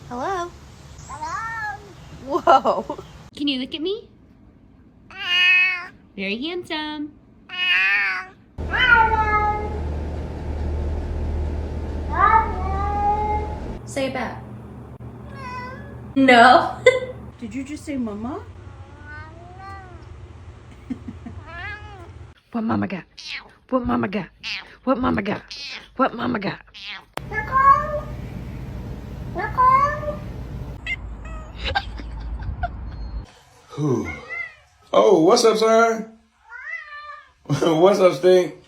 Hello? Hello. Whoa. Can you look at me? Very handsome. Hello. Hello. Say it back. No. Did you just say mama? What mama got? What mama got? What mama got? What mama got? Nicole. Nicole. Oh, what's up, sir? What's up, Stink?